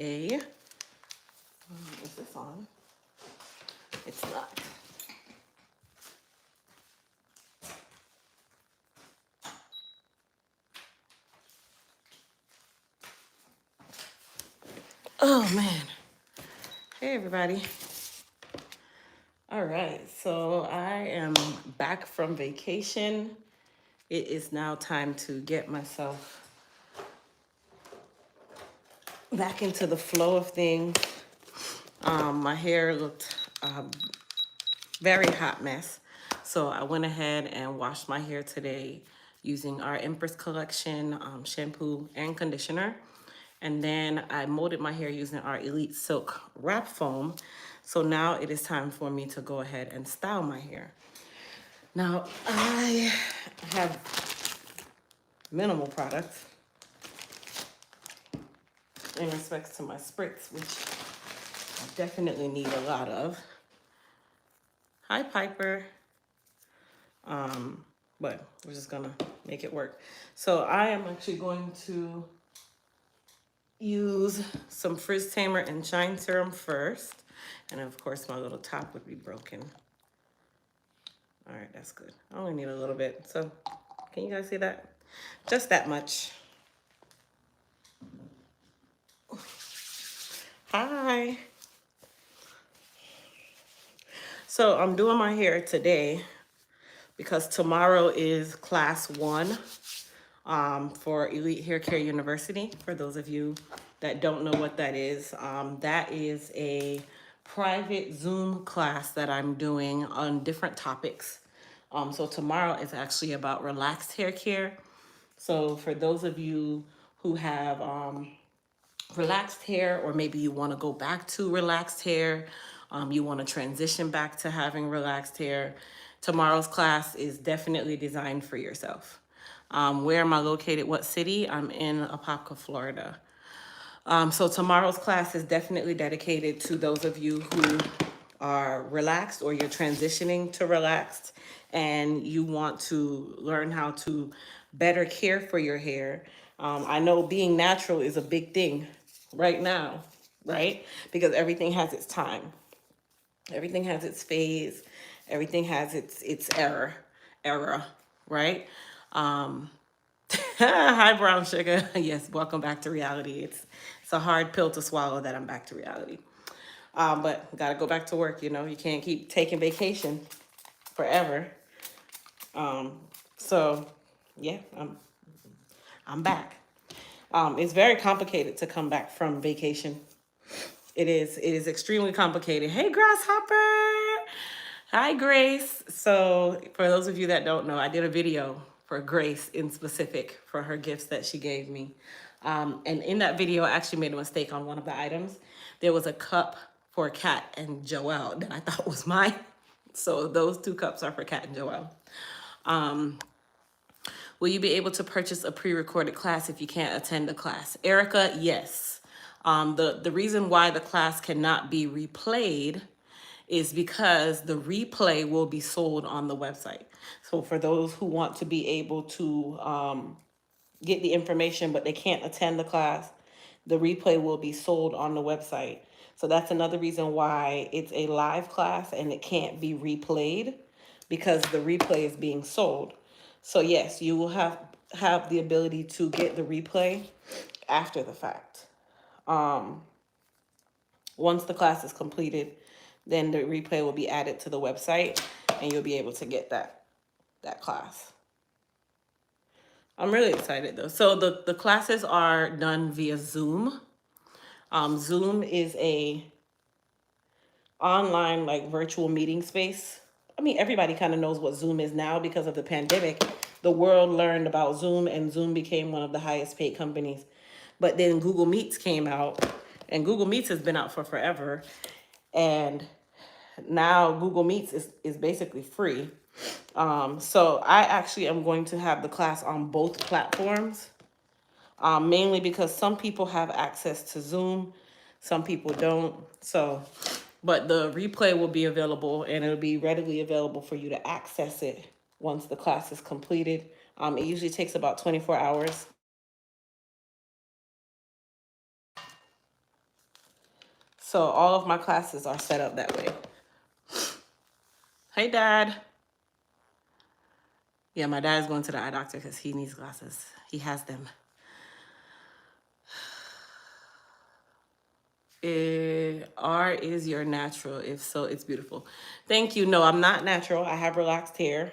Is this on? It's not. Oh man. Hey everybody. All right, so I am back from vacation. It is now time to get myself back into the flow of things. My hair looked very hot mess. So I went ahead and washed my hair today using our Empress Collection shampoo and conditioner. And then I molded my hair using our Elite Silk Wrap Foam. So now it is time for me to go ahead and style my hair. Now I have minimal products in respects to my spritz, which I definitely need a lot of. Hi, Piper. But we're just gonna make it work. So I am actually going to use some Frizz Tamer and Shine Serum first. And of course my little top would be broken. All right, that's good. I only need a little bit. So can you guys see that? Just that much. Hi. So I'm doing my hair today because tomorrow is class 1 for Elite Hair Care University. For those of you that don't know what that is a private Zoom class that I'm doing on different topics. So tomorrow is actually about relaxed hair care. So for those of you who have relaxed hair, or maybe you want to go back to relaxed hair, you want to transition back to having relaxed hair, tomorrow's class is definitely designed for yourself. Where am I located? What city? I'm in Apopka, Florida. So tomorrow's class is definitely dedicated to those of you who are relaxed or you're transitioning to relaxed and you want to learn how to better care for your hair. I know being natural is a big thing right now, right? Because everything has its time. Everything has its phase. Everything has its era, right? Hi, brown sugar. Yes, welcome back to reality. It's a hard pill to swallow that I'm back to reality. But gotta go back to work. You know, you can't keep taking vacation forever. So yeah, I'm back. It's very complicated to come back from vacation. It is extremely complicated. Hey, Grasshopper. Hi, Grace. So for those of you that don't know, I did a video for Grace in specific for her gifts that she gave me. And in that video, I actually made a mistake on one of the items. There was a cup for Kat and Joelle that I thought was mine. So those 2 cups are for Kat and Joelle. Will you be able to purchase a pre-recorded class if you can't attend the class? Erica, yes. The reason why the class cannot be replayed is because the replay will be sold on the website. So for those who want to be able to get the information but they can't attend the class, the replay will be sold on the website. So that's another reason why it's a live class and it can't be replayed, because the replay is being sold. So yes, you will have the ability to get the replay after the fact. Once the class is completed, then the replay will be added to the website and you'll be able to get that class. I'm really excited though. So the classes are done via Zoom. Zoom is a online like virtual meeting space. I mean, everybody kind of knows what Zoom is now because of the pandemic. The world learned about Zoom and Zoom became one of the highest paid companies. But then Google Meets came out, and Google Meets has been out for forever. And now Google Meets is basically free. So I actually am going to have the class on both platforms, mainly because some people have access to Zoom, some people don't. So, but the replay will be available and it'll be readily available for you to access it once the class is completed. It usually takes about 24 hours. So all of my classes are set up that way. Hey, Dad. Yeah, my dad's going to the eye doctor because he needs glasses. He has them. R is your natural. If so, it's beautiful. Thank you. No, I'm not natural. I have relaxed hair.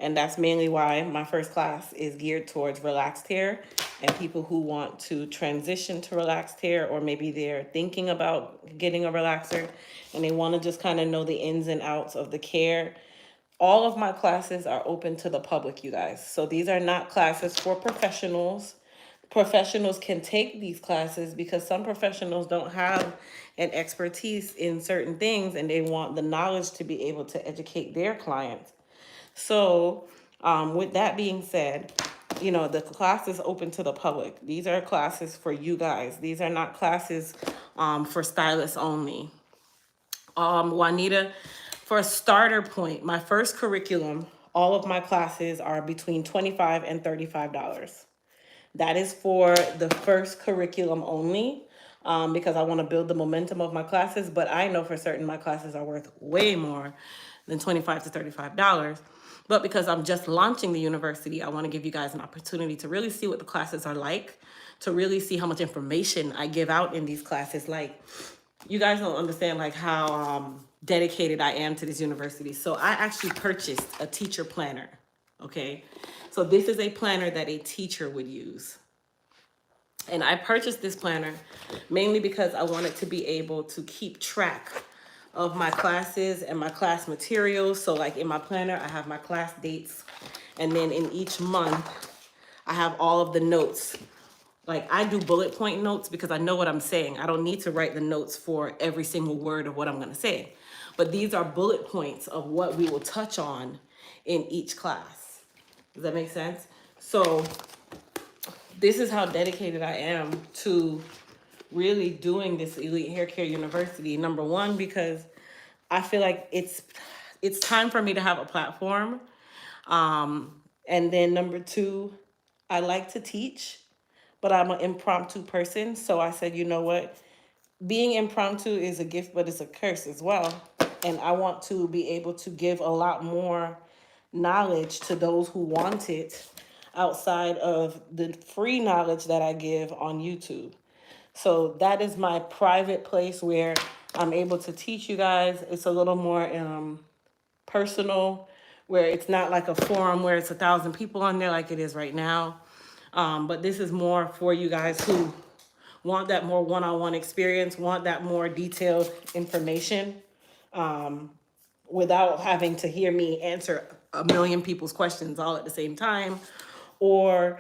And that's mainly why my first class is geared towards relaxed hair and people who want to transition to relaxed hair, or maybe they're thinking about getting a relaxer and they want to just kind of know the ins and outs of the care. All of my classes are open to the public, you guys. So these are not classes for professionals. Professionals can take these classes because some professionals don't have an expertise in certain things and they want the knowledge to be able to educate their clients. So with that being said, you know, the class is open to the public. These are classes for you guys. These are not classes for stylists only. Juanita, for a starter point, my first curriculum, all of my classes are between $25 and $35. That is for the first curriculum only, because I want to build the momentum of my classes. But I know for certain my classes are worth way more than $25 to $35. But because I'm just launching the university, I want to give you guys an opportunity to really see what the classes are like, to really see how much information I give out in these classes. Like, you guys don't understand like how dedicated I am to this university. So I actually purchased a teacher planner. Okay. So this is a planner that a teacher would use. And I purchased this planner mainly because I wanted to be able to keep track of my classes and my class materials. So like in my planner, I have my class dates. And then in each month, I have all of the notes. Like I do bullet point notes because I know what I'm saying. I don't need to write the notes for every single word of what I'm gonna say. But these are bullet points of what we will touch on in each class. Does that make sense? So this is how dedicated I am to really doing this Elite Hair Care University. Number one, because I feel like it's time for me to have a platform. And then number two, I like to teach, but I'm an impromptu person. So I said, you know what? Being impromptu is a gift, but it's a curse as well. And I want to be able to give a lot more knowledge to those who want it outside of the free knowledge that I give on YouTube. So that is my private place where I'm able to teach you guys. It's a little more personal, where it's not like a forum where it's 1,000 people on there like it is right now. But this is more for you guys who want that more one-on-one experience, want that more detailed information, without having to hear me answer a million people's questions all at the same time. Or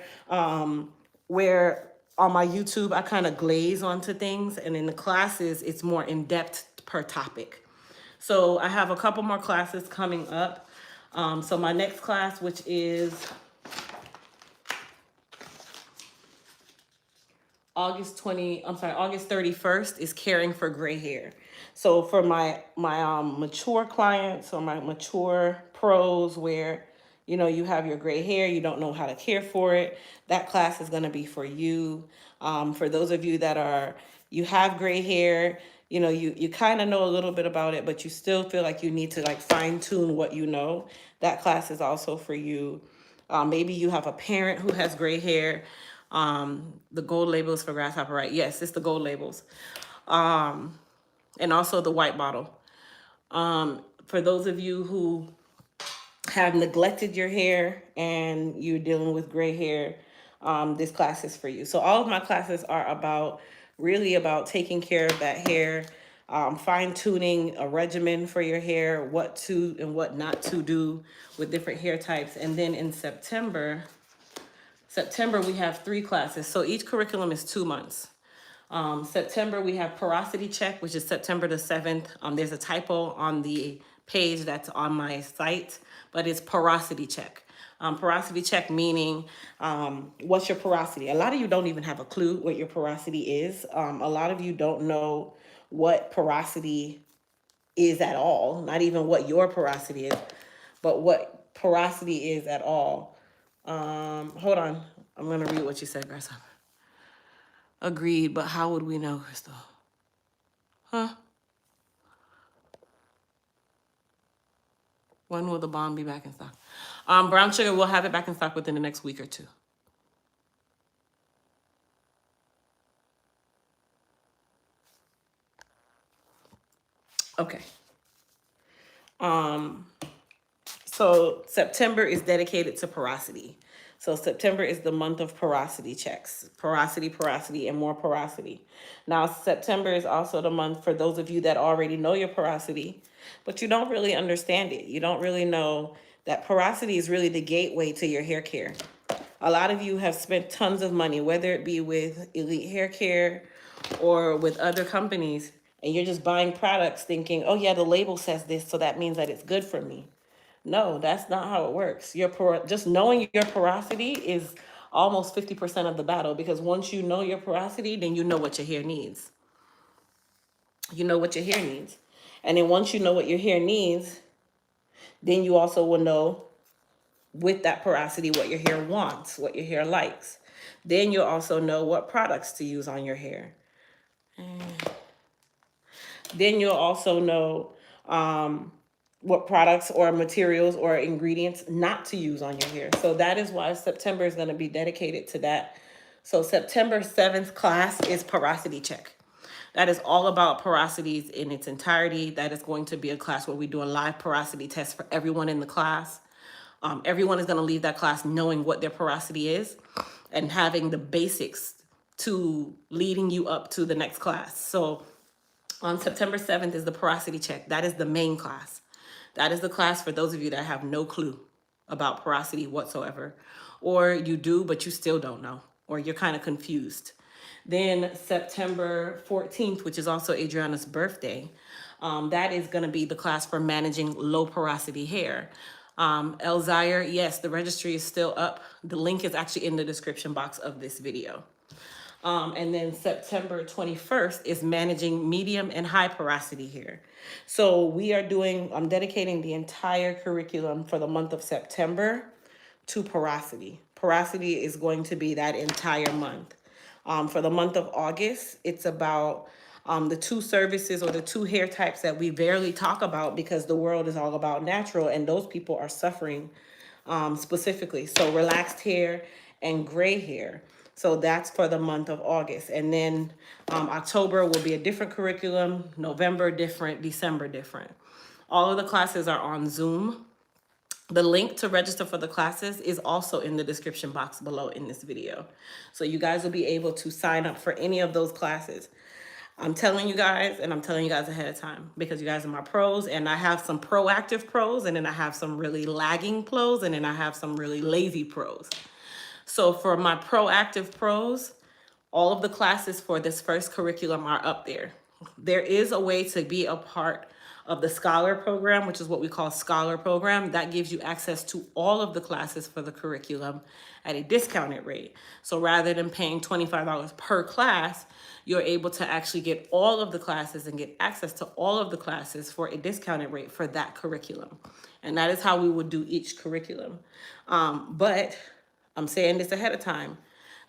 where on my YouTube, I kind of glaze onto things. And in the classes, it's more in-depth per topic. So I have a couple more classes coming up. So my next class, which is August 31st, is caring for gray hair. So for my mature clients or my mature pros where, you know, you have your gray hair, you don't know how to care for it, that class is going to be for you. For those of you that you have gray hair, you know, you kind of know a little bit about it, but you still feel like you need to like fine tune what you know, that class is also for you. Maybe you have a parent who has gray hair. The gold labels for grasshopper, right? Yes, it's the gold labels. And also the white bottle. For those of you who have neglected your hair and you're dealing with gray hair, this class is for you. So all of my classes are really about taking care of that hair, fine-tuning a regimen for your hair, what to and what not to do with different hair types. And then in September, we have 3 classes. So each curriculum is 2 months. September, we have Porosity Check, which is September the 7th. There's a typo on the page that's on my site, but it's Porosity Check. Porosity Check meaning, what's your porosity? A lot of you don't even have a clue what your porosity is. A lot of you don't know what porosity is at all, not even what your porosity is, but what porosity is at all. Hold on. I'm going to read what you said, Grasshopper. Agreed, but how would we know, Crystal? Huh? When will the bomb be back in stock? Brown sugar, we'll have it back in stock within the next week or two. Okay. So September is dedicated to porosity. So September is the month of porosity checks. Porosity, and more porosity. Now, September is also the month for those of you that already know your porosity, but you don't really understand it. You don't really know that porosity is really the gateway to your hair care. A lot of you have spent tons of money, whether it be with Elite Hair Care or with other companies, and you're just buying products thinking, oh yeah, the label says this, so that means that it's good for me. No, that's not how it works. Just knowing your porosity is almost 50% of the battle, because once you know your porosity, then you know what your hair needs. You know what your hair needs. And then once you know what your hair needs, then you also will know with that porosity what your hair wants, what your hair likes. Then you'll also know what products to use on your hair. Then you'll also know what products or materials or ingredients not to use on your hair. So that is why September is going to be dedicated to that. So September 7th class is porosity check. That is all about porosities in its entirety. That is going to be a class where we do a live porosity test for everyone in the class. Everyone is going to leave that class knowing what their porosity is and having the basics to leading you up to the next class. So on September 7th is the porosity check. That is the main class. That is the class for those of you that have no clue about porosity whatsoever, or you do, but you still don't know, or you're kind of confused. Then September 14th, which is also Adriana's birthday, that is going to be the class for managing low porosity hair. Elzire, yes, the registry is still up. The link is actually in the description box of this video. And then September 21st is managing medium and high porosity hair. So I'm dedicating the entire curriculum for the month of September to porosity. Porosity is going to be that entire month. For the month of August, it's about the two services or the two hair types that we barely talk about because the world is all about natural, and those people are suffering specifically. So relaxed hair and gray hair. So that's for the month of August. And then October will be a different curriculum, November different, December different. All of the classes are on Zoom. The link to register for the classes is also in the description box below in this video. So you guys will be able to sign up for any of those classes. I'm telling you guys, and I'm telling you guys ahead of time because you guys are my pros, and I have some proactive pros, and then I have some really lagging pros, and then I have some really lazy pros. So for my proactive pros, all of the classes for this first curriculum are up there. There is a way to be a part of the Scholar program, which is what we call Scholar program. That gives you access to all of the classes for the curriculum at a discounted rate. So rather than paying $25 per class, you're able to actually get all of the classes and get access to all of the classes for a discounted rate for that curriculum. And that is how we would do each curriculum. But I'm saying this ahead of time.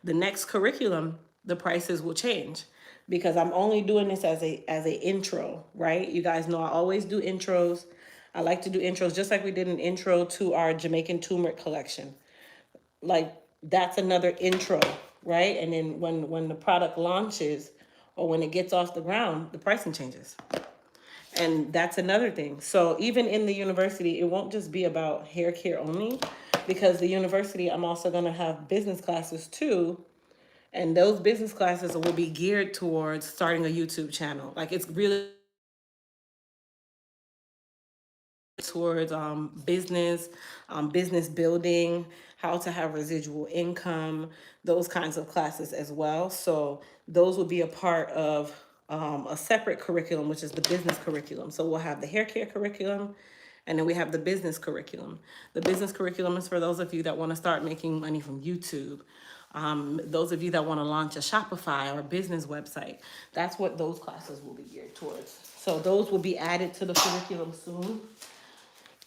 The next curriculum, the prices will change because I'm only doing this as a intro, right? You guys know I always do intros. I like to do intros just like we did an intro to our Jamaican turmeric collection. Like that's another intro, right? And then when the product launches or when it gets off the ground, the pricing changes. And that's another thing. So even in the university, it won't just be about hair care only, because the university, I'm also going to have business classes too. And those business classes will be geared towards starting a YouTube channel. Like it's really towards business building, how to have residual income, those kinds of classes as well. So those will be a part of a separate curriculum, which is the business curriculum. So we'll have the hair care curriculum, and then we have the business curriculum. The business curriculum is for those of you that want to start making money from YouTube. Those of you that want to launch a Shopify or a business website, that's what those classes will be geared towards. So those will be added to the curriculum soon.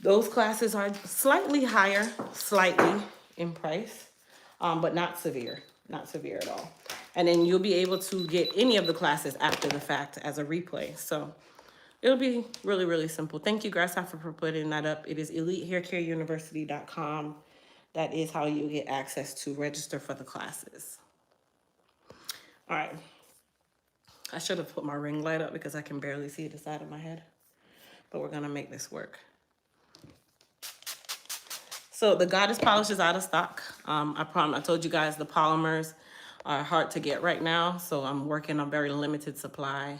Those classes are slightly higher, slightly in price, but not severe at all. And then you'll be able to get any of the classes after the fact as a replay. So it'll be really, really simple. Thank you, Grasshopper, for putting that up. It is elitehaircareuniversity.com. That is how you get access to register for the classes. All right. I should have put my ring light up because I can barely see the side of my head. But we're going to make this work. So the Goddess polish is out of stock. I told you guys the polymers are hard to get right now. So I'm working on very limited supply.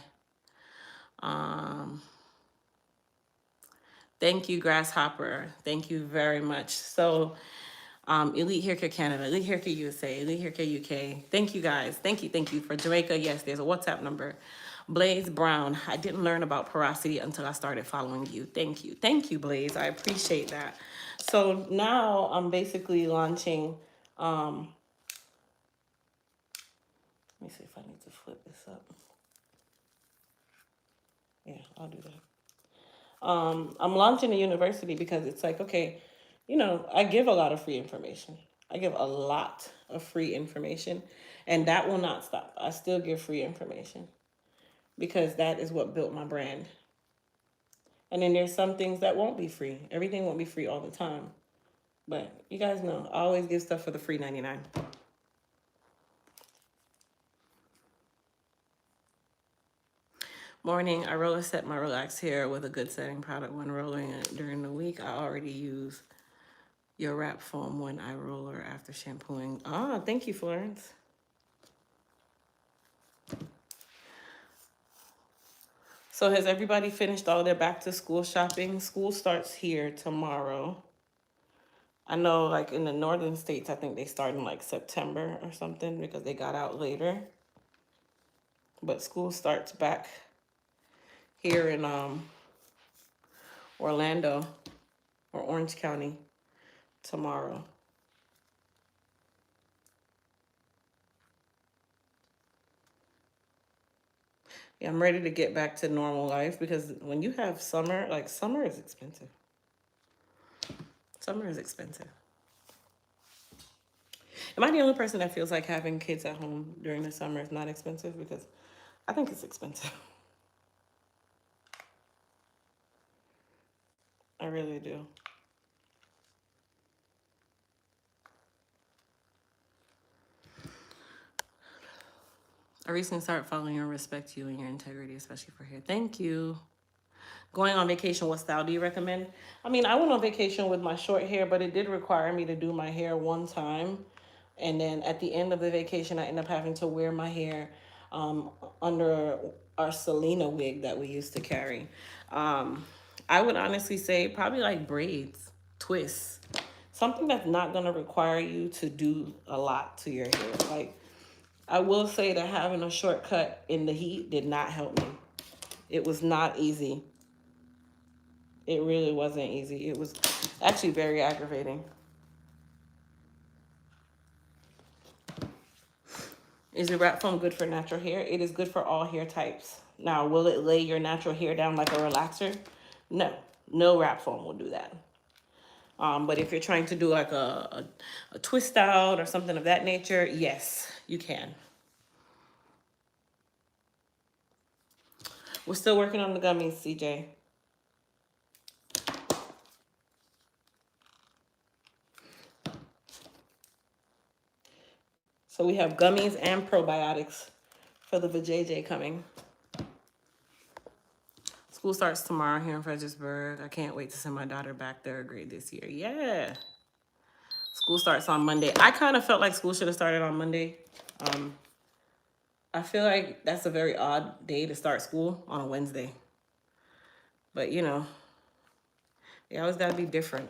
Thank you, Grasshopper. Thank you very much. So Elite Hair Care Canada, Elite Hair Care USA, Elite Hair Care UK. Thank you guys. Thank you. For Jamaica, yes, there's a WhatsApp number. Blaze Brown, I didn't learn about porosity until I started following you. Thank you. Thank you, Blaze. I appreciate that. So now I'm basically launching, let me see if I need to flip this up. Yeah, I'll do that. I'm launching a university because it's like, okay, you know, I give a lot of free information. I give a lot of free information, and that will not stop. I still give free information because that is what built my brand. And then there's some things that won't be free. Everything won't be free all the time. But you guys know, I always give stuff for the free 99. Morning, I set my relaxed hair with a good setting product when rolling it during the week. I already use your wrap foam when I roller after shampooing. Ah, thank you, Florence. So has everybody finished all their back to school shopping? School starts here tomorrow. I know like in the northern states, I think they start in like September or something because they got out later. But school starts back here in Orlando or Orange County tomorrow. Yeah, I'm ready to get back to normal life because when you have summer, like summer is expensive. Summer is expensive. Am I the only person that feels like having kids at home during the summer is not expensive? Because I think it's expensive. I really do. I recently started following and respect you and your integrity, especially for hair. Thank you. Going on vacation, what style do you recommend? I mean, I went on vacation with my short hair, but it did require me to do my hair one time. And then at the end of the vacation, I ended up having to wear my hair under our Selena wig that we used to carry. I would honestly say probably like braids, twists, something that's not going to require you to do a lot to your hair. Like, I will say that having a shortcut in the heat did not help me. It was not easy. It really wasn't easy. It was actually very aggravating. Is the wrap foam good for natural hair? It is good for all hair types. Now, will it lay your natural hair down like a relaxer? No. No wrap foam will do that. But if you're trying to do like a twist out or something of that nature, yes, you can. We're still working on the gummies, CJ. So we have gummies and probiotics for the vajayjay coming. School starts tomorrow here in Fredericksburg. I can't wait to send my daughter back third grade this year. Yeah. School starts on Monday. I kind of felt like school should have started on Monday. I feel like that's a very odd day to start school on a Wednesday. But, you know, they always got to be different.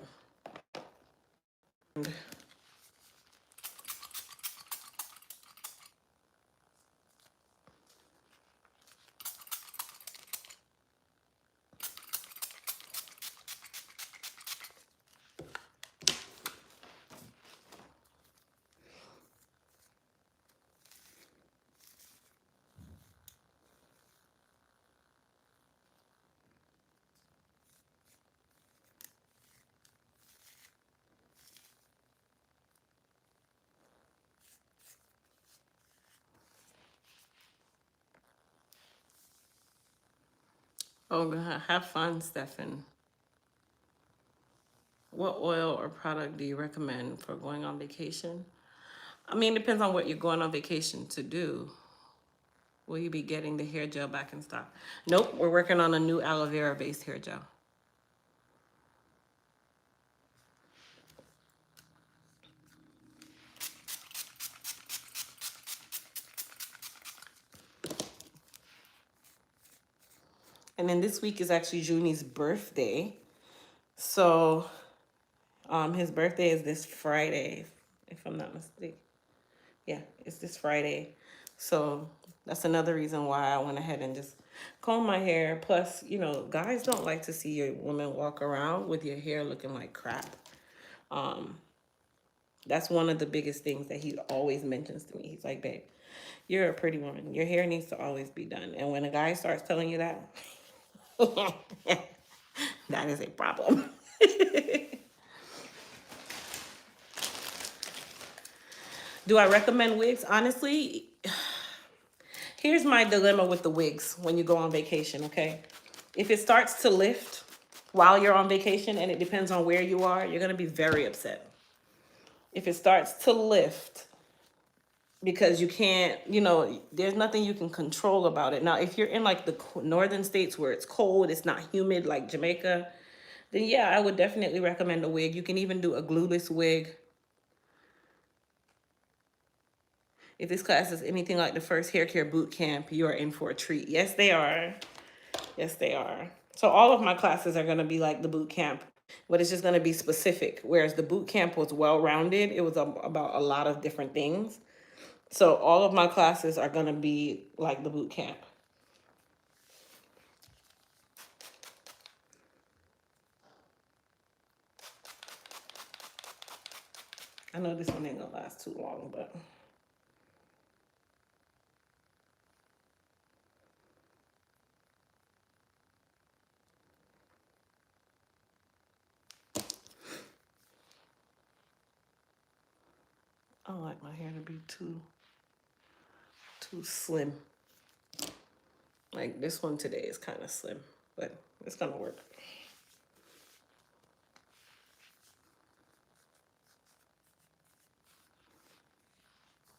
Oh, God. Have fun, Stefan. What oil or product do you recommend for going on vacation? I mean, it depends on what you're going on vacation to do. Will you be getting the hair gel back in stock? Nope, we're working on a new aloe vera based hair gel. And then this week is actually Junie's birthday. So his birthday is this Friday, if I'm not mistaken. Yeah, it's this Friday. So that's another reason why I went ahead and just comb my hair. Plus, you know, guys don't like to see your woman walk around with your hair looking like crap. That's one of the biggest things that he always mentions to me. He's like, babe, you're a pretty woman. Your hair needs to always be done. And when a guy starts telling you that, that is a problem. Do I recommend wigs? Honestly, here's my dilemma with the wigs when you go on vacation, okay? If it starts to lift while you're on vacation, and it depends on where you are, you're going to be very upset. If it starts to lift because you can't, you know, there's nothing you can control about it. Now, if you're in like the northern states where it's cold, it's not humid like Jamaica, then yeah, I would definitely recommend a wig. You can even do a glueless wig. If this class is anything like the first hair care boot camp, you are in for a treat. Yes, they are. Yes, they are. So all of my classes are going to be like the boot camp, but it's just going to be specific. Whereas the boot camp was well-rounded. It was about a lot of different things. So all of my classes are going to be like the boot camp. I know this one ain't going to last too long, but... I don't like my hair to be too slim. Like this one today is kind of slim, but it's going to work.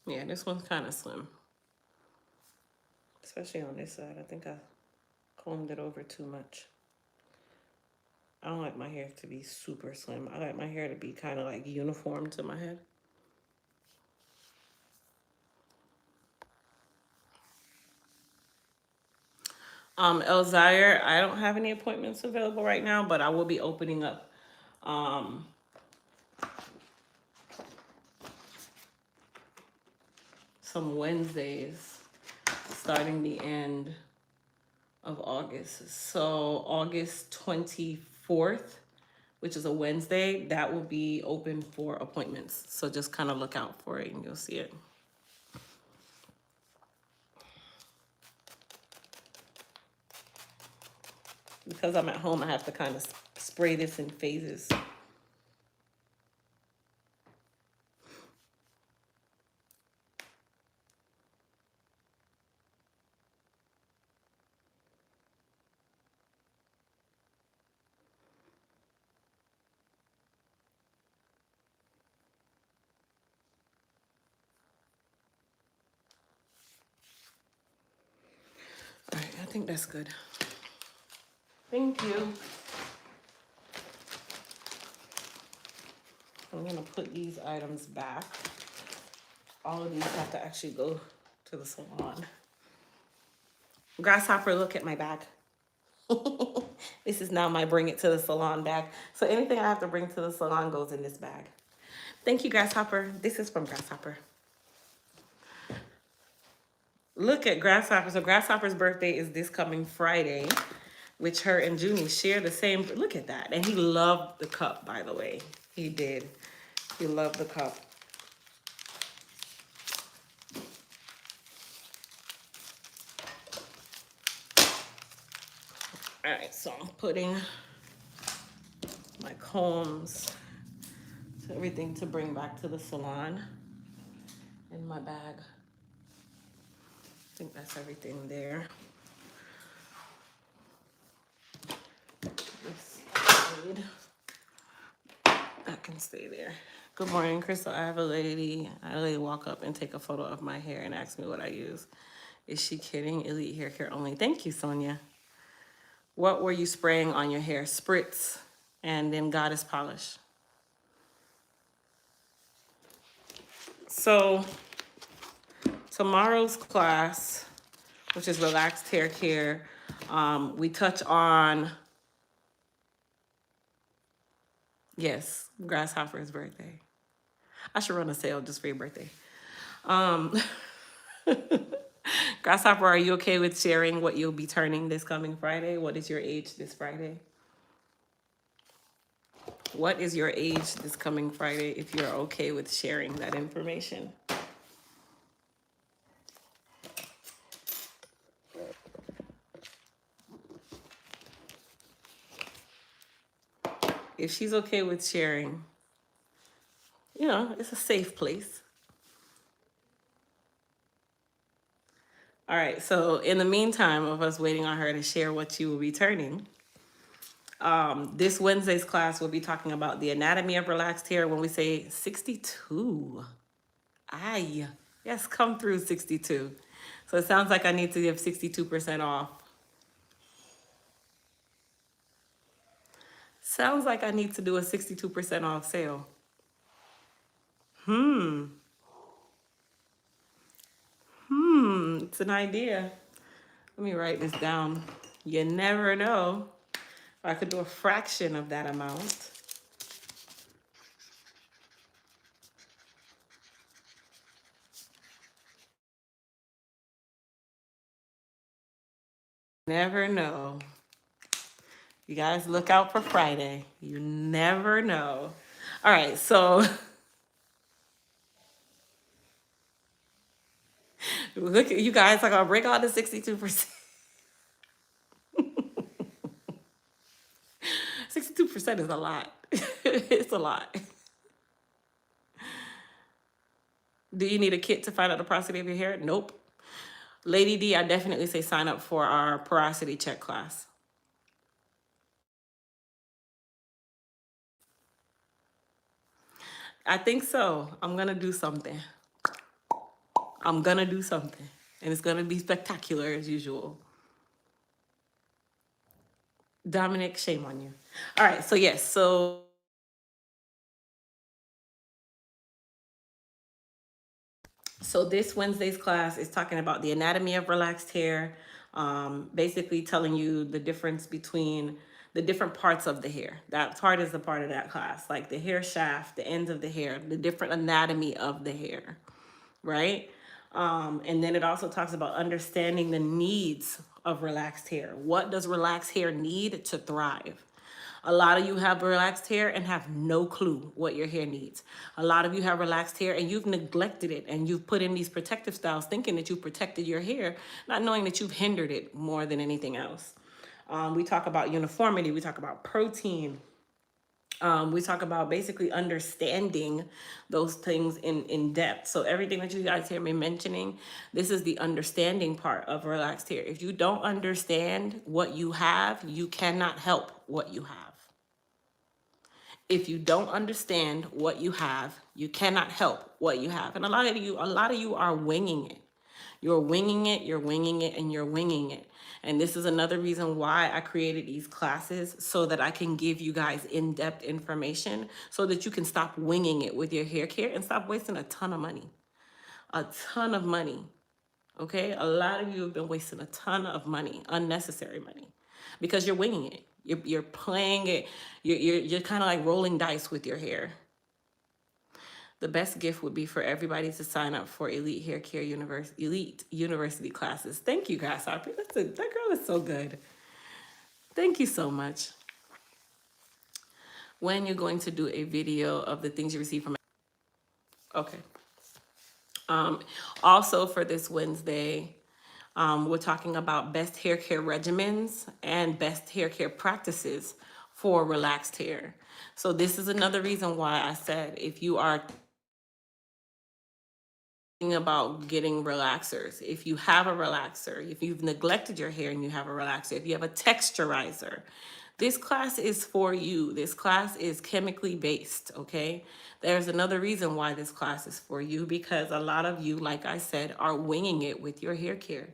Yeah, this one's kind of slim. Especially on this side. I think I combed it over too much. I don't like my hair to be super slim. I like my hair to be kind of like uniform to my head. Elzire, I don't have any appointments available right now, but I will be opening up some Wednesdays starting the end of August. So August 24th, which is a Wednesday, that will be open for appointments. So just kind of look out for it and you'll see it. Because I'm at home, I have to kind of spray this in phases. All right, I think that's good. Thank you. I'm gonna put these items back. All of these have to actually go to the salon. Grasshopper, look at my bag. This is now my bring it to the salon bag. So anything I have to bring to the salon goes in this bag. Thank you, Grasshopper. This is from Grasshopper. Look at Grasshopper. So Grasshopper's birthday is this coming Friday, which her and Junie share the same. Look at that. And he loved the cup, by the way. He did. He loved the cup. All right, so I'm putting my combs, so everything to bring back to the salon in my bag. I think that's everything there. Stay there. Good morning, Crystal. I have a lady. I lady walk up and take a photo of my hair and ask me what I use. Is she kidding? Elite hair care only. Thank you, Sonia. What were you spraying on your hair? Spritz and then Goddess polish. So tomorrow's class, which is relaxed hair care, we touch on, yes, Grasshopper's birthday. I should run a sale just for your birthday. Grasshopper, are you okay with sharing what you'll be turning this coming Friday? What is your age this Friday? What is your age this coming Friday if you're okay with sharing that information? If she's okay with sharing, you know, it's a safe place. All right, so in the meantime of us waiting on her to share what she will be turning, this Wednesday's class will be talking about the anatomy of relaxed hair. When we say 62, aye, yes, come through 62. So it sounds like I need to give 62% off. Sounds like I need to do a 62% off sale. It's an idea. Let me write this down. You never know. I could do a fraction of that amount. Never know. You guys look out for Friday. You never know. All right, so look at you guys. I'm gonna break out the 62%. 62% is a lot. It's a lot. Do you need a kit to find out the porosity of your hair? Nope. Lady D, I definitely say sign up for our porosity check class. I think so. I'm gonna do something. I'm gonna do something. And it's gonna be spectacular as usual. Dominic, shame on you. All right, so yes, so this Wednesday's class is talking about the anatomy of relaxed hair, basically telling you the difference between the different parts of the hair. That part is the part of that class, like the hair shaft, the ends of the hair, the different anatomy of the hair, right? And then it also talks about understanding the needs of relaxed hair. What does relaxed hair need to thrive? A lot of you have relaxed hair and have no clue what your hair needs. A lot of you have relaxed hair and you've neglected it and you've put in these protective styles thinking that you've protected your hair, not knowing that you've hindered it more than anything else. We talk about uniformity. We talk about protein. We talk about basically understanding those things in depth. So everything that you guys hear me mentioning, this is the understanding part of relaxed hair. If you don't understand what you have, you cannot help what you have. If you don't understand what you have, you cannot help what you have. And a lot of you are winging it. You're winging it, you're winging it, and you're winging it. And this is another reason why I created these classes, so that I can give you guys in-depth information so that you can stop winging it with your hair care and stop wasting a ton of money. A ton of money. Okay? A lot of you have been wasting a ton of money, unnecessary money, because you're winging it. You're playing it. You're kind of like rolling dice with your hair. The best gift would be for everybody to sign up for Elite Hair Care Elite University classes. Thank you, Grasshopper. That girl is so good. Thank you so much. When you're going to do a video of the things you receive from... Okay. Also for this Wednesday, we're talking about best hair care regimens and best hair care practices for relaxed hair. So this is another reason why I said, if you are about getting relaxers, if you have a relaxer, if you've neglected your hair and you have a relaxer, if you have a texturizer, This class is for you. This class is chemically based, okay? There's another reason why this class is for you, because a lot of you, like I said, are winging it with your hair care.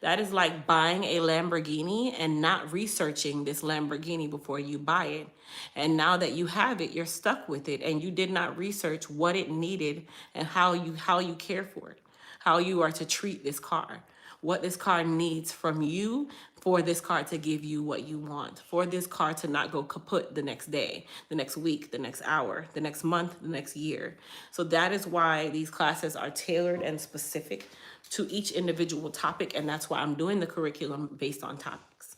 That is like buying a Lamborghini and not researching this Lamborghini before you buy it. And now that you have it, you're stuck with it and you did not research what it needed and how you care for it, how you are to treat this car, what this car needs from you for this car to give you what you want, for this car to not go kaput the next day, the next week, the next hour, the next month, the next year. So that is why these classes are tailored and specific to each individual topic, and that's why I'm doing the curriculum based on topics.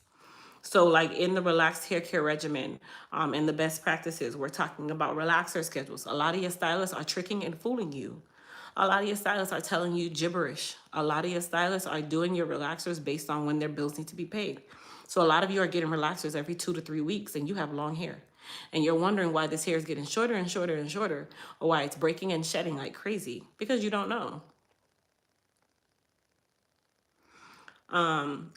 So like in the relaxed hair care regimen and the best practices, we're talking about relaxer schedules. A lot of your stylists are tricking and fooling you. A lot of your stylists are telling you gibberish. A lot of your stylists are doing your relaxers based on when their bills need to be paid. So a lot of you are getting relaxers every 2 to 3 weeks and you have long hair. And you're wondering why this hair is getting shorter and shorter and shorter, or why it's breaking and shedding like crazy, because you don't know.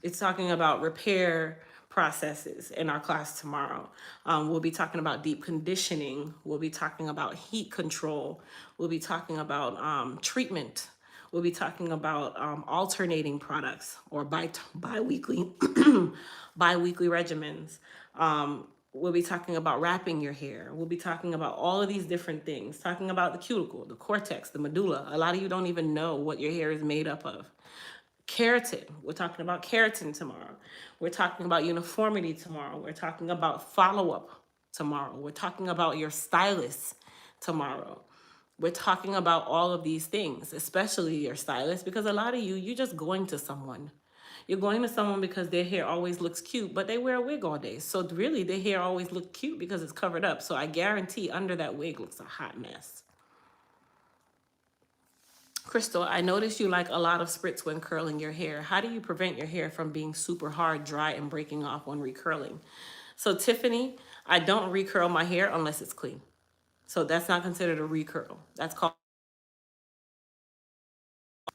It's talking about repair processes in our class tomorrow. We'll be talking about deep conditioning. We'll be talking about heat control. We'll be talking about treatment. We'll be talking about alternating products or bi-weekly bi-weekly regimens. We'll be talking about wrapping your hair. We'll be talking about all of these different things, talking about the cuticle, the cortex, the medulla. A lot of you don't even know what your hair is made up of. Keratin, we're talking about keratin tomorrow. We're talking about uniformity tomorrow. We're talking about follow-up tomorrow. We're talking about your stylist tomorrow. We're talking about all of these things, especially your stylist, because a lot of you, you're just going to someone. You're going to someone because their hair always looks cute, but they wear a wig all day. So really, their hair always looks cute because it's covered up. So I guarantee under that wig looks a hot mess. Crystal, I noticed you like a lot of spritz when curling your hair. How do you prevent your hair from being super hard, dry, and breaking off when recurling? So Tiffany, I don't recurl my hair unless it's clean. So that's not considered a recurl. That's called.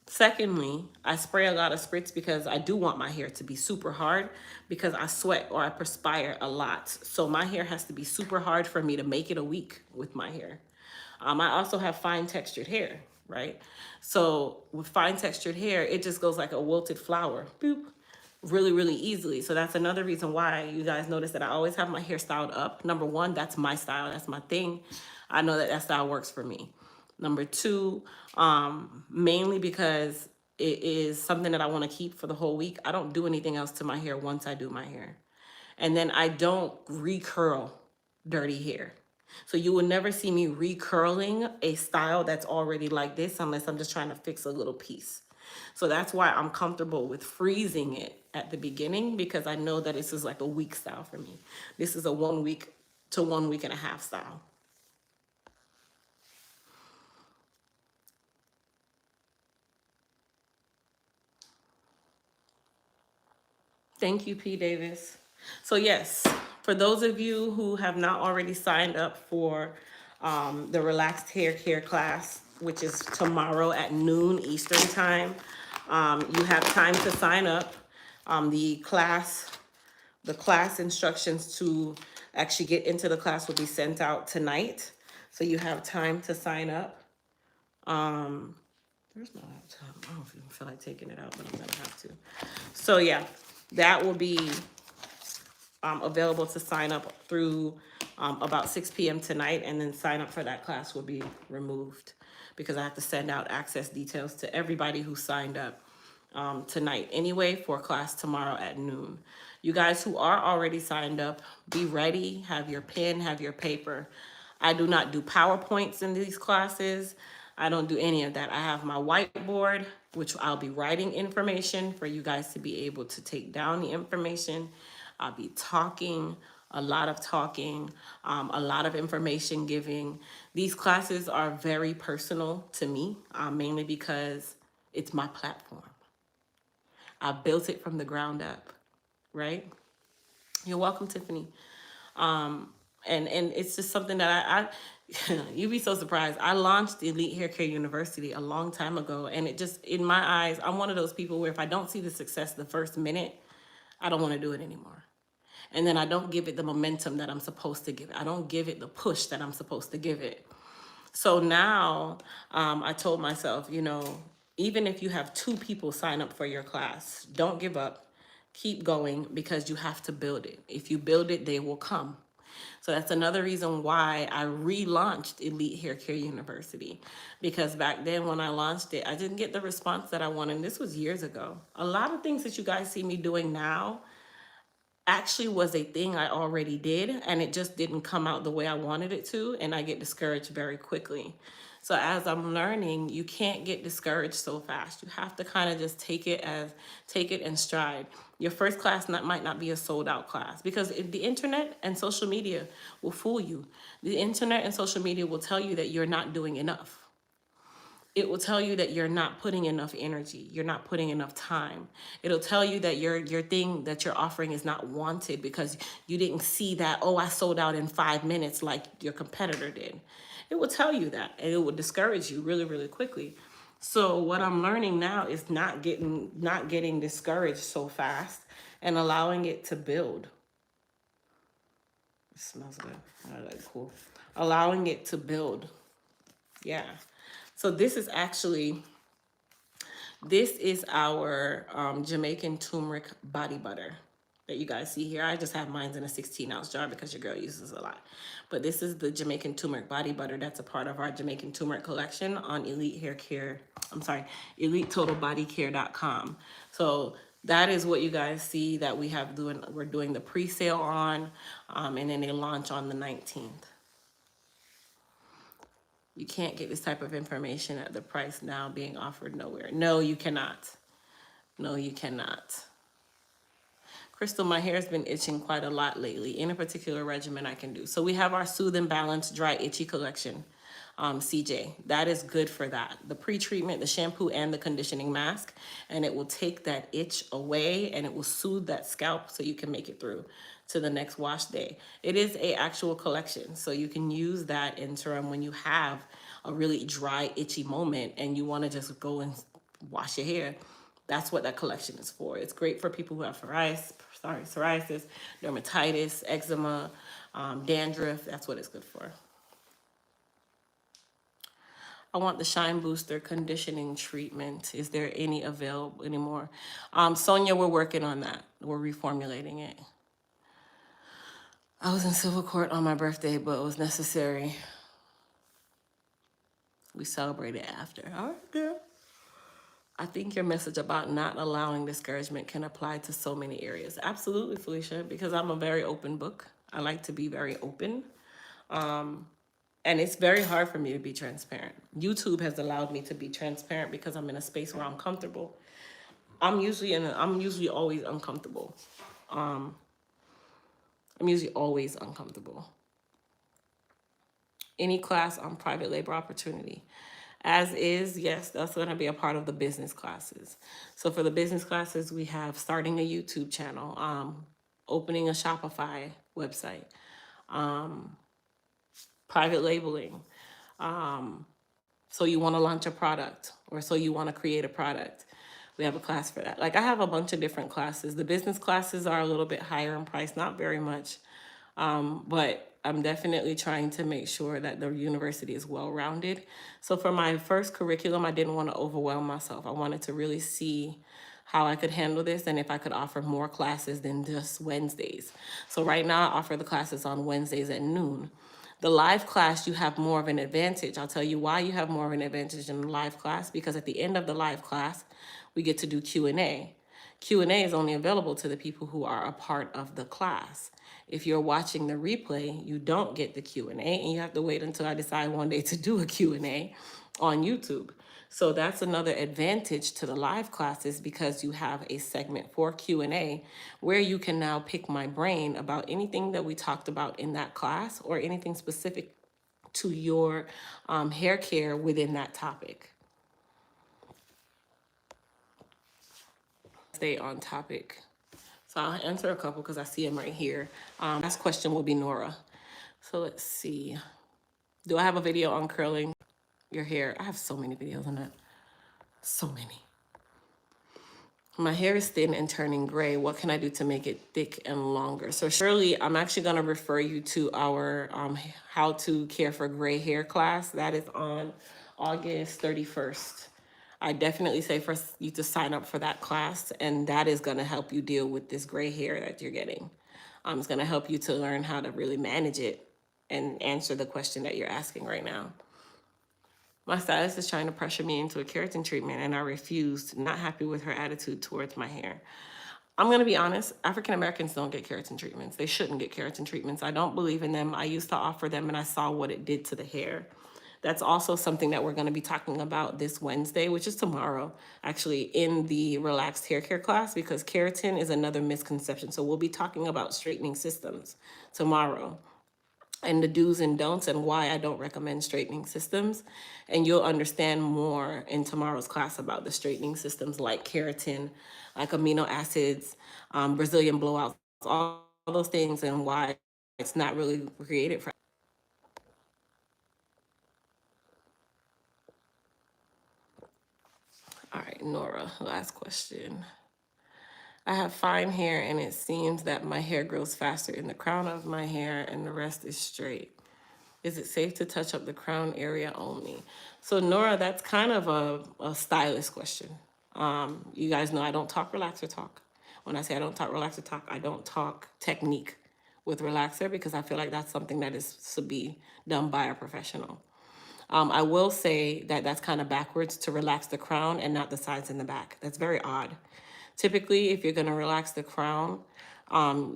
Secondly, I spray a lot of spritz because I do want my hair to be super hard, because I sweat or I perspire a lot. So my hair has to be super hard for me to make it a week with my hair. I also have fine textured hair, right? So with fine textured hair, it just goes like a wilted flower, boop, really, really easily. So that's another reason why you guys notice that I always have my hair styled up. Number one, that's my style, that's my thing. I know that that style works for me. Number two, mainly because it is something that I want to keep for the whole week. I don't do anything else to my hair once I do my hair. And then I don't recurl dirty hair. So you will never see me recurling a style that's already like this unless I'm just trying to fix a little piece. So that's why I'm comfortable with freezing it at the beginning, because I know that this is like a week style for me. This is a 1 week to 1 week and a half style. Thank you, P. Davis. So yes, for those of you who have not already signed up for the relaxed hair care class, which is tomorrow at noon Eastern time, you have time to sign up. The class instructions to actually get into the class will be sent out tonight. So you have time to sign up. There's no time. I don't even feel like taking it out, but I'm gonna have to. So yeah, that will be available to sign up through about 6 p.m. tonight, and then sign up for that class will be removed because I have to send out access details to everybody who signed up tonight anyway for class tomorrow at noon. You guys who are already signed up, be ready, have your pen, have your paper. I do not do PowerPoints in these classes. I don't do any of that. I have my whiteboard, which I'll be writing information for you guys to be able to take down the information. I'll be talking, a lot of talking, a lot of information giving. These classes are very personal to me, mainly because it's my platform. I built it from the ground up, right? You're welcome, Tiffany. And it's just something that I you'd be so surprised. I launched Elite Hair Care University a long time ago, and it just, in my eyes, I'm one of those people where if I don't see the success the first minute, I don't want to do it anymore. And then I don't give it the momentum that I'm supposed to give it. I don't give it the push that I'm supposed to give it. So now I told myself, you know, even if you have 2 people sign up for your class, don't give up. Keep going, because you have to build it. If you build it, they will come. So that's another reason why I relaunched Elite Hair Care University. Because back then when I launched it, I didn't get the response that I wanted. This was years ago. A lot of things that you guys see me doing now actually was a thing I already did, and it just didn't come out the way I wanted it to, and I get discouraged very quickly. So as I'm learning, you can't get discouraged so fast. You have to kind of just take it in stride. Your first class might not be a sold out class, because the internet and social media will fool you. The internet and social media will tell you that you're not doing enough. It will tell you that you're not putting enough energy, you're not putting enough time. It'll tell you that your thing that you're offering is not wanted because you didn't see that, oh, I sold out in 5 minutes like your competitor did. It will tell you that, and it will discourage you really, really quickly. So what I'm learning now is not getting discouraged so fast, and allowing it to build. It smells good. I like cool. Allowing it to build. Yeah. So this is our Jamaican turmeric body butter that you guys see here. I just have mine in a 16-ounce jar because your girl uses a lot. But this is the Jamaican turmeric body butter that's a part of our Jamaican turmeric collection on EliteTotalBodyCare.com. So that is what you guys see that we're doing the pre-sale on, and then they launch on the 19th. You can't get this type of information at the price now being offered nowhere. No, you cannot. No, you cannot. Crystal, my hair's been itching quite a lot lately. Any particular regimen I can do? So we have our Soothe and Balance Dry Itchy Collection, CJ. That is good for that. The pre-treatment, the shampoo, and the conditioning mask. And it will take that itch away, and it will soothe that scalp so you can make it through to the next wash day. It is a actual collection, so you can use that interim when you have a really dry, itchy moment and you want to just go and wash your hair. That's what that collection is for. It's great for people who have psoriasis, dermatitis, eczema, dandruff. That's what it's good for. I want the Shine Booster conditioning treatment. Is there any available anymore? Sonia, we're working on that. We're reformulating it. I was in civil court on my birthday, but it was necessary. We celebrated after. All right, girl. I think your message about not allowing discouragement can apply to so many areas. Absolutely, Felicia, because I'm a very open book. I like to be very open. And it's very hard for me to be transparent. YouTube has allowed me to be transparent because I'm in a space where I'm comfortable. I'm usually always uncomfortable. Any class on private labor opportunity. As is, yes, that's going to be a part of the business classes. So for the business classes, we have starting a YouTube channel, opening a Shopify website, private labeling. So you want to launch a product, or so you want to create a product. We have a class for that. Like, I have a bunch of different classes. The business classes are a little bit higher in price, not very much. But I'm definitely trying to make sure that the university is well-rounded. So for my first curriculum, I didn't want to overwhelm myself. I wanted to really see how I could handle this and if I could offer more classes than just Wednesdays. So right now I offer the classes on Wednesdays at noon. The live class, you have more of an advantage. I'll tell you why you have more of an advantage in the live class, because at the end of the live class, we get to do Q&A. Q&A is only available to the people who are a part of the class. If you're watching the replay, you don't get the Q&A, and you have to wait until I decide one day to do a Q&A on YouTube. So that's another advantage to the live classes, because you have a segment for Q&A where you can now pick my brain about anything that we talked about in that class or anything specific to your hair care within that topic. Stay on topic. So I'll answer a couple because I see them right here. Last question will be Nora. So let's see. Do I have a video on curling your hair? I have so many videos on that. So many. My hair is thin and turning gray. What can I do to make it thick and longer? So Shirley, I'm actually going to refer you to our How to Care for Gray Hair class. That is on August 31st. I definitely say for you to sign up for that class, and that is going to help you deal with this gray hair that you're getting. It's going to help you to learn how to really manage it and answer the question that you're asking right now. My stylist is trying to pressure me into a keratin treatment, and I refused, not happy with her attitude towards my hair. I'm going to be honest, African Americans don't get keratin treatments. They shouldn't get keratin treatments. I don't believe in them. I used to offer them, and I saw what it did to the hair. That's also something that we're going to be talking about this Wednesday, which is tomorrow, actually, in the relaxed hair care class, because keratin is another misconception. So we'll be talking about straightening systems tomorrow, and the do's and don'ts, and why I don't recommend straightening systems. And you'll understand more in tomorrow's class about the straightening systems like keratin, like amino acids, Brazilian blowouts, all those things, and why it's not really created for. All right, Nora, last question. I have fine hair and it seems that my hair grows faster in the crown of my hair and the rest is straight. Is it safe to touch up the crown area only? So Nora, that's kind of a stylist question. You guys know I don't talk relaxer talk. When I say I don't talk relaxer talk, I don't talk technique with relaxer, because I feel like that's something that is to be done by a professional. I will say that that's kind of backwards to relax the crown and not the sides and the back. That's very odd. Typically, if you're going to relax the crown,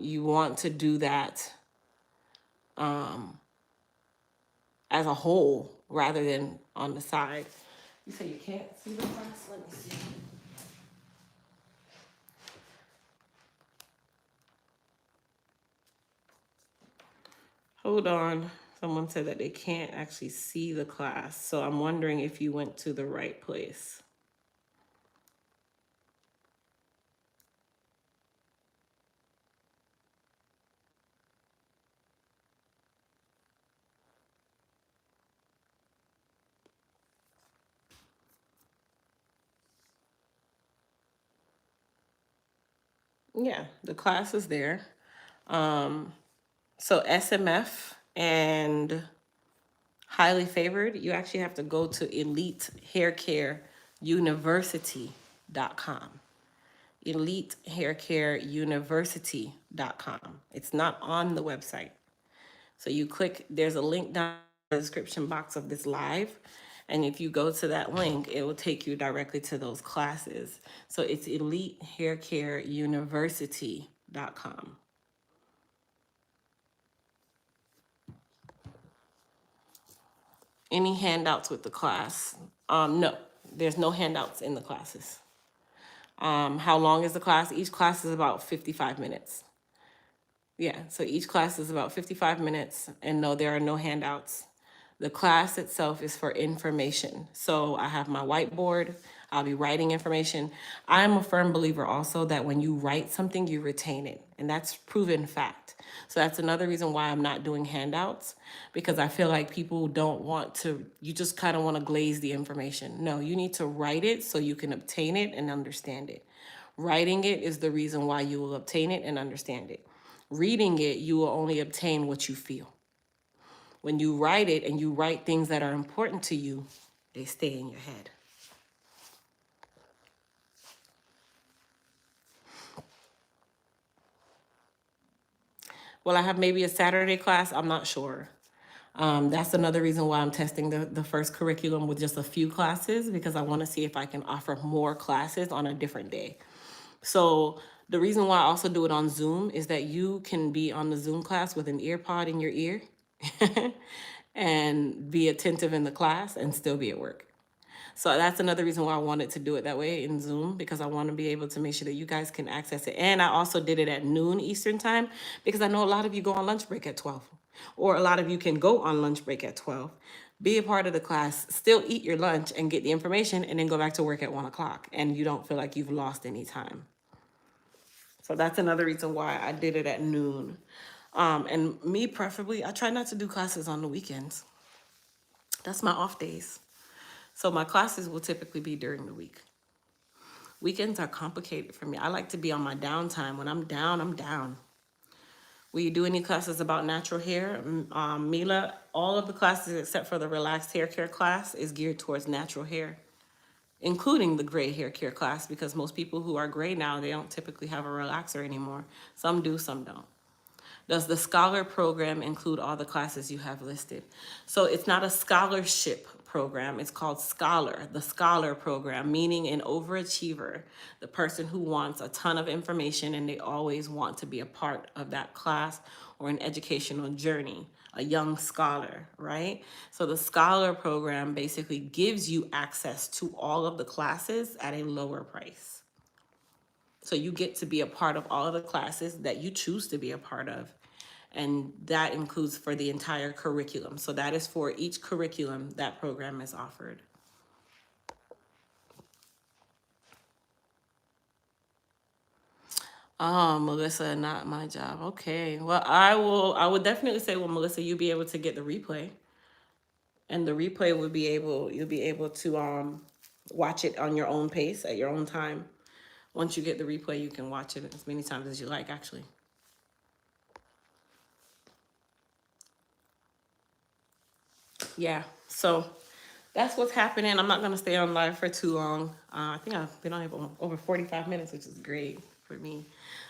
you want to do that as a whole rather than on the side. You say you can't see the class? Let me see. Hold on. Someone said that they can't actually see the class. So I'm wondering if you went to the right place. Yeah, the class is there. So SMF and highly favored, you actually have to go to elitehaircareuniversity.com. elitehaircareuniversity.com. It's not on the website. So you click, there's a link down in the description box of this live. And if you go to that link, it will take you directly to those classes. So it's elitehaircareuniversity.com. Any handouts with the class? No, there's no handouts in the classes. How long is the class? Each class is about 55 minutes. Yeah, so each class is about 55 minutes, and no, there are no handouts. The class itself is for information. So I have my whiteboard, I'll be writing information. I'm a firm believer also that when you write something, you retain it, and that's proven fact. So that's another reason why I'm not doing handouts, because I feel like people don't want to, you just kind of want to glaze the information. No, you need to write it so you can obtain it and understand it. Writing it is the reason why you will obtain it and understand it. Reading it, you will only obtain what you feel. When you write it and you write things that are important to you, they stay in your head. Will I have maybe a Saturday class? I'm not sure. That's another reason why I'm testing the first curriculum with just a few classes, because I want to see if I can offer more classes on a different day. So the reason why I also do it on Zoom is that you can be on the Zoom class with an ear pod in your ear and be attentive in the class and still be at work. So that's another reason why I wanted to do it that way in Zoom, because I want to be able to make sure that you guys can access it. And I also did it at noon Eastern time, because I know a lot of you go on lunch break at 12, or a lot of you can go on lunch break at 12, be a part of the class, still eat your lunch and get the information, and then go back to work at 1 o'clock. And you don't feel like you've lost any time. So that's another reason why I did it at noon. And me preferably, I try not to do classes on the weekends. That's my off days. So my classes will typically be during the week. Weekends are complicated for me. I like to be on my downtime. When I'm down, I'm down. Will you do any classes about natural hair? Mila, all of the classes except for the relaxed hair care class is geared towards natural hair, including the gray hair care class, because most people who are gray now, they don't typically have a relaxer anymore. Some do, some don't. Does the Scholar program include all the classes you have listed? So it's not a scholarship program. It's called Scholar, the Scholar program, meaning an overachiever, the person who wants a ton of information and they always want to be a part of that class or an educational journey, a young scholar, right? So the Scholar program basically gives you access to all of the classes at a lower price. So you get to be a part of all of the classes that you choose to be a part of. And that includes for the entire curriculum. So that is for each curriculum that program is offered. Oh, Melissa, not my job. Okay. Well, I would definitely say, well, Melissa, you'll be able to get the replay. And the replay will be you'll be able to watch it on your own pace at your own time. Once you get the replay, you can watch it as many times as you like, actually. Yeah, so that's what's happening. I'm not going to stay on live for too long. I think I've been on here over 45 minutes, which is great for me.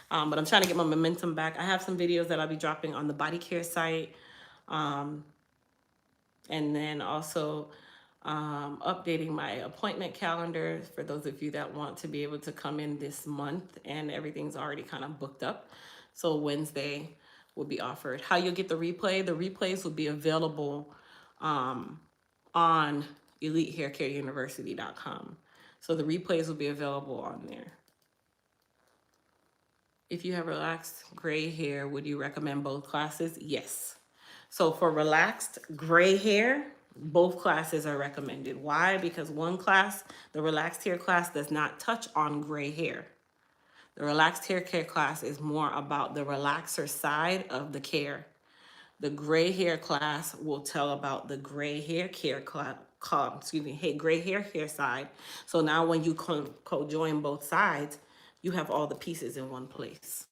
But I'm trying to get my momentum back. I have some videos that I'll be dropping on the body care site. And then also updating my appointment calendar for those of you that want to be able to come in this month, and everything's already kind of booked up. So Wednesday will be offered. How you'll get the replays will be available on elitehaircareuniversity.com. So the replays will be available on there. If you have relaxed gray hair, would you recommend both classes? Yes. So for relaxed gray hair, both classes are recommended. Why? Because one class, the relaxed hair class, does not touch on gray hair. The relaxed hair care class is more about the relaxer side of the care. The gray hair class will tell about the gray hair care gray hair care side. So now when you co-join both sides, you have all the pieces in one place.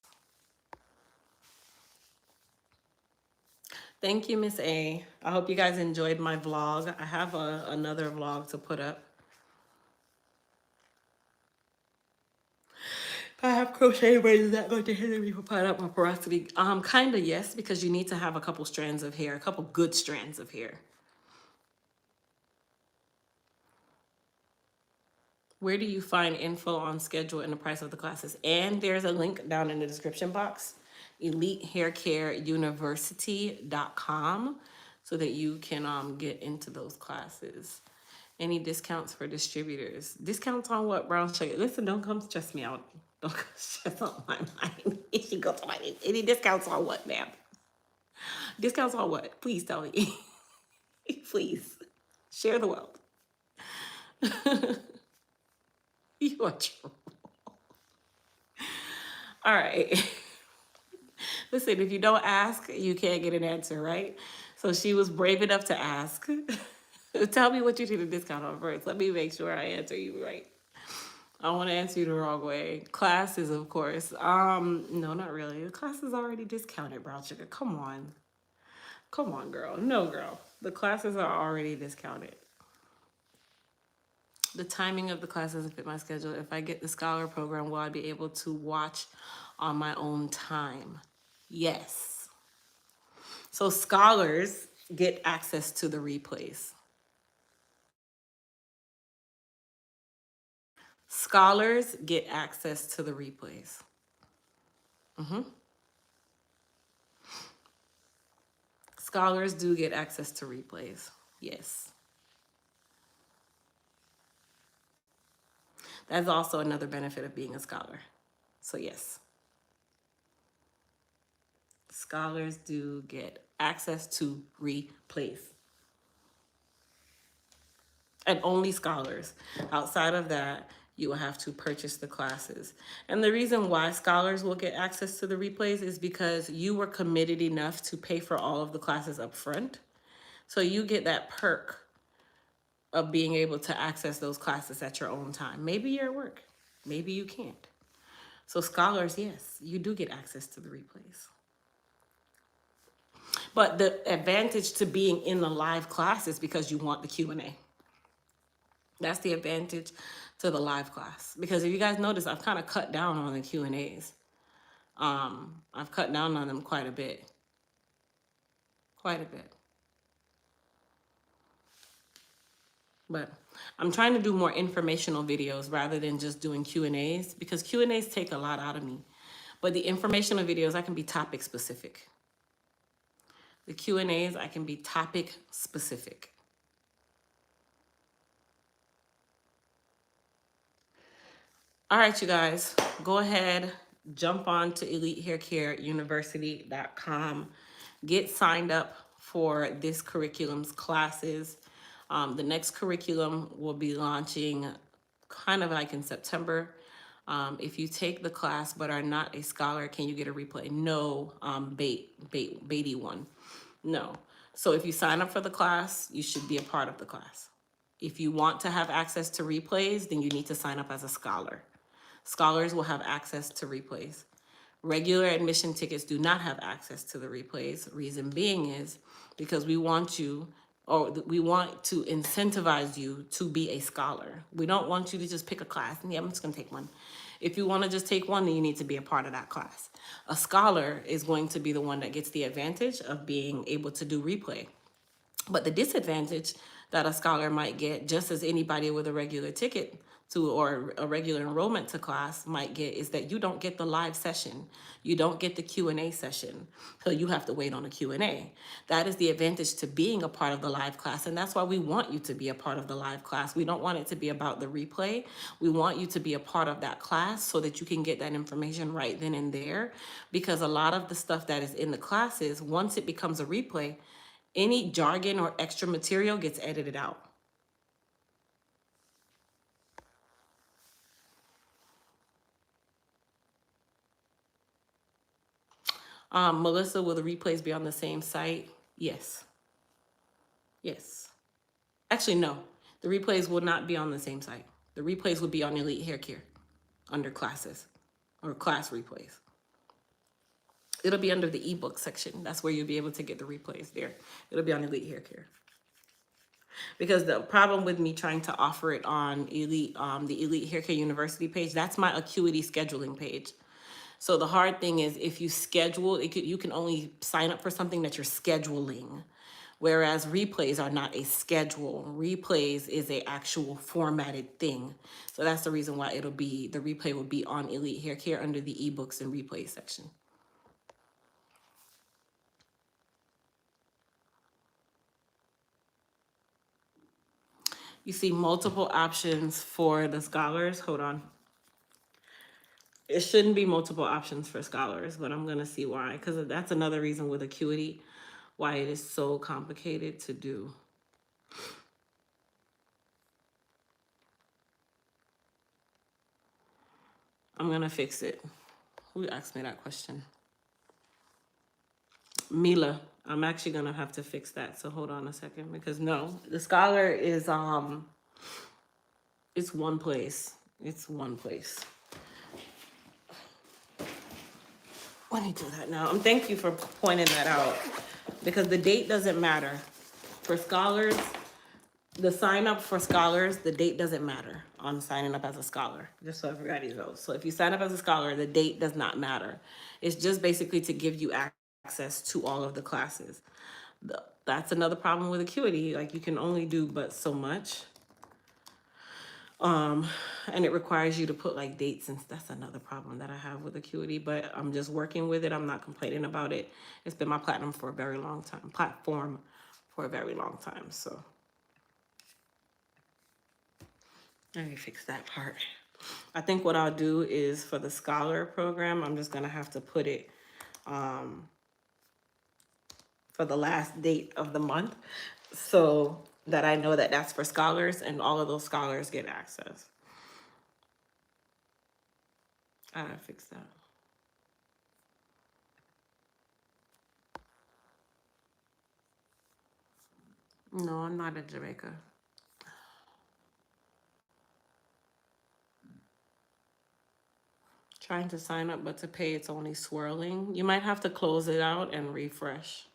Thank you, Miss A. I hope you guys enjoyed my vlog. I have another vlog to put up. If I have crochet braids, is that going to hinder me from putting up my porosity? Kind of yes, because you need to have a couple strands of hair, a couple good strands of hair. Where do you find info on schedule and the price of the classes? And there's a link down in the description box, elitehaircareuniversity.com, so that you can get into those classes. Any discounts for distributors? Discounts on what, brown sugar? Listen, don't come stress me out. Don't come stress out my mind. It should go to my mind. Any discounts on what, ma'am? Discounts on what? Please tell me. Please. Share the wealth. You are true. All right. Listen, if you don't ask, you can't get an answer, right? So she was brave enough to ask. Tell me what you need a discount on first. Let me make sure I answer you right. I don't want to answer you the wrong way. Classes, of course. No, not really. The class is already discounted, brown sugar. Come on. Come on, girl. No, girl. The classes are already discounted. The timing of the class doesn't fit my schedule. If I get the Scholar program, will I be able to watch on my own time? Yes. So scholars get access to the replays. Scholars get access to the replays. Scholars do get access to replays. Yes. That's also another benefit of being a scholar. So yes. Scholars do get access to replays. And only scholars. Outside of that, you will have to purchase the classes. And the reason why scholars will get access to the replays is because you were committed enough to pay for all of the classes up front. So you get that perk of being able to access those classes at your own time. Maybe you're at work. Maybe you can't. So scholars, yes, you do get access to the replays. But the advantage to being in the live class is because you want the Q&A. That's the advantage to the live class. Because if you guys notice, I've kind of cut down on the Q&As. I've cut down on them quite a bit. Quite a bit. But I'm trying to do more informational videos rather than just doing Q&As, because Q&As take a lot out of me. But the informational videos, I can be topic specific. The Q&As, I can be topic specific. All right, you guys, go ahead, jump on to elitehaircareuniversity.com. Get signed up for this curriculum's classes. The next curriculum will be launching kind of like in September. If you take the class but are not a scholar, can you get a replay? No, Beatty one. No. So if you sign up for the class, you should be a part of the class. If you want to have access to replays, then you need to sign up as a scholar. Scholars will have access to replays. Regular admission tickets do not have access to the replays. Reason being is because we want you, or we want to incentivize you to be a scholar. We don't want you to just pick a class and yeah, I'm just gonna take one. If you wanna just take one, then you need to be a part of that class. A scholar is going to be the one that gets the advantage of being able to do replay. But the disadvantage that a scholar might get, just as anybody with a regular ticket to or a regular enrollment to class might get, is that you don't get the live session. You don't get the Q&A session. So you have to wait on a Q&A. That is the advantage to being a part of the live class. And that's why we want you to be a part of the live class. We don't want it to be about the replay. We want you to be a part of that class so that you can get that information right then and there. Because a lot of the stuff that is in the classes, once it becomes a replay, any jargon or extra material gets edited out. Melissa, will the replays be on the same site? Yes. Yes. Actually, no. The replays will not be on the same site. The replays will be on Elite Hair Care under classes or class replays. It'll be under the ebook section. That's where you'll be able to get the replays there. It'll be on Elite Hair Care. Because the problem with me trying to offer it on Elite, the Elite Hair Care University page, that's my acuity scheduling page. So the hard thing is if you schedule, you can only sign up for something that you're scheduling, whereas replays are not a schedule. Replays is a actual formatted thing. So that's the reason why the replay will be on Elite Hair Care under the ebooks and replays section. You see multiple options for the scholars. Hold on. It shouldn't be multiple options for scholars, but I'm gonna see why, because that's another reason with acuity why it is so complicated to do. I'm gonna fix it. Who asked me that question? Mila. I'm actually gonna have to fix that. So hold on a second, because no, the scholar is it's one place. It's one place. Let me do that now. Thank you for pointing that out, because the date doesn't matter. For scholars, the sign up for scholars, the date doesn't matter on signing up as a scholar, just so everybody knows. So if you sign up as a scholar, the date does not matter. It's just basically to give you access to all of the classes. That's another problem with acuity. Like, you can only do but so much. And it requires you to put like dates, and that's another problem that I have with acuity, but I'm just working with it. I'm not complaining about it. It's been my platform for a very long time. So let me fix that part. I think what I'll do is for the scholar program, I'm just gonna have to put it for the last date of the month so that I know that that's for scholars and all of those scholars get access. I gotta fix that. No, I'm not in Jamaica. Trying to sign up, but to pay, it's only swirling. You might have to close it out and refresh.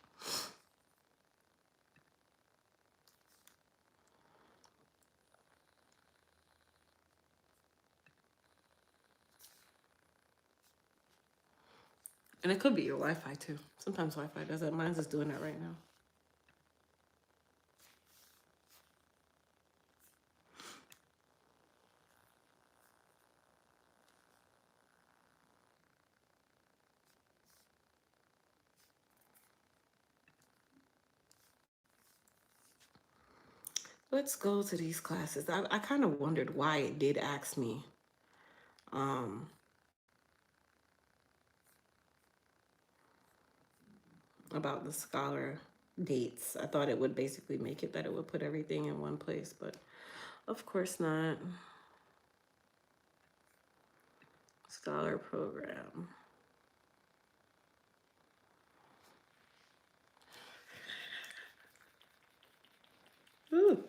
And it could be your Wi-Fi too. Sometimes Wi-Fi does that. Mine's just doing that right now. Let's go to these classes. I kind of wondered why it did ask me about the scholar dates. I thought it would basically make it that it would put everything in one place, but of course not. Scholar program. Ooh.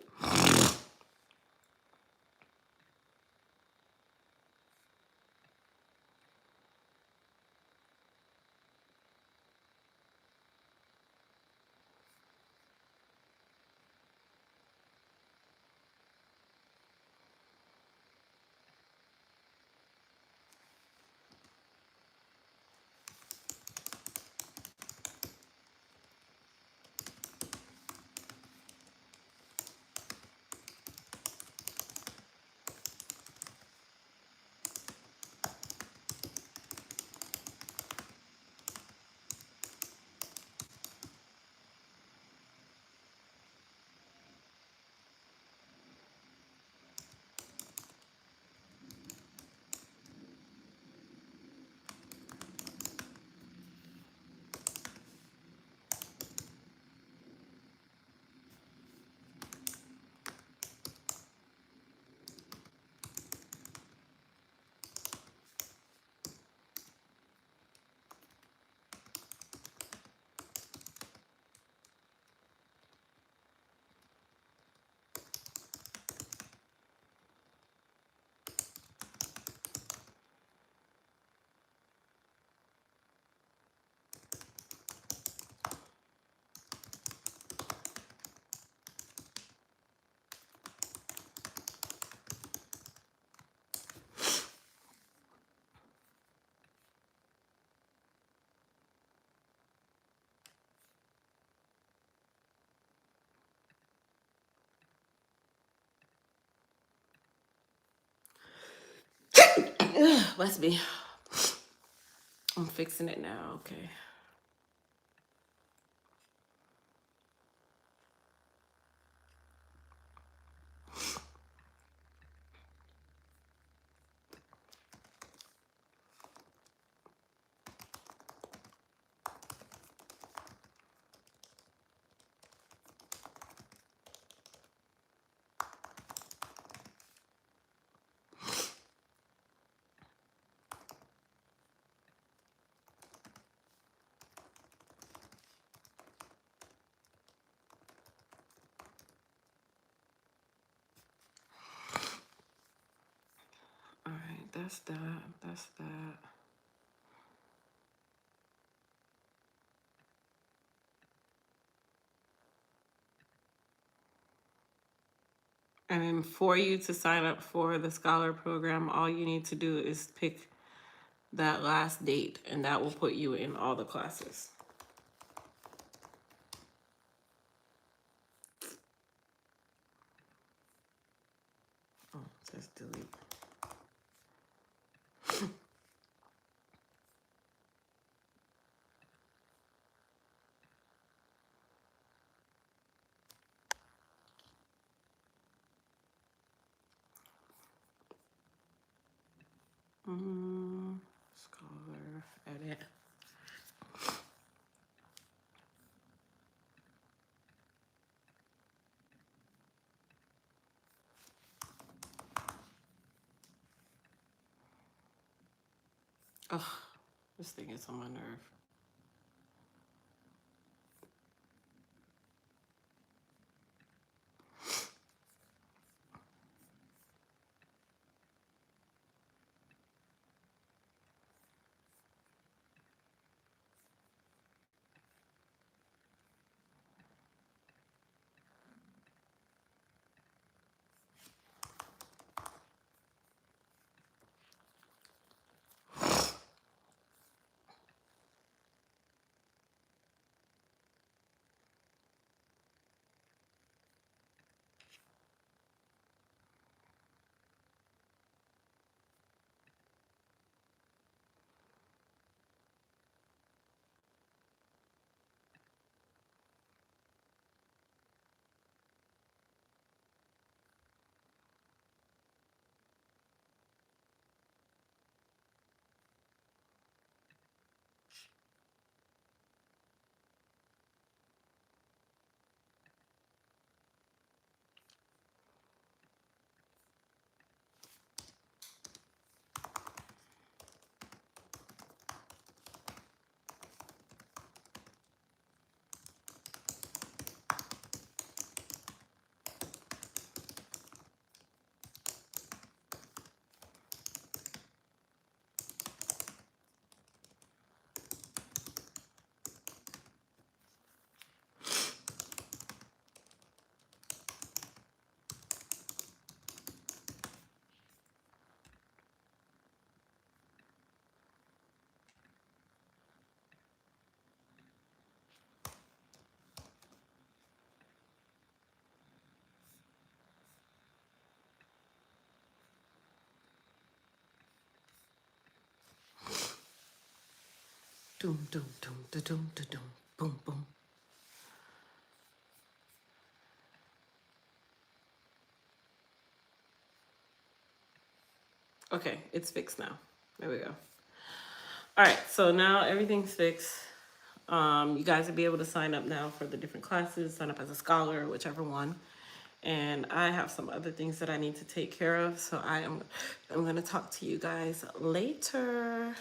Must be. I'm fixing it now. Okay. All right, that's that. That's that. And then for you to sign up for the scholar program, all you need to do is pick that last date, and that will put you in all the classes. Oh, it says delete. Scholar, edit. Ugh, this thing is on my nerve. Doom, doom, doom, da, doom, da, doom, boom, boom. Okay, it's fixed now. There we go. All right, so now everything's fixed. You guys will be able to sign up now for the different classes, sign up as a scholar, whichever one. And I have some other things that I need to take care of, so I'm gonna talk to you guys later.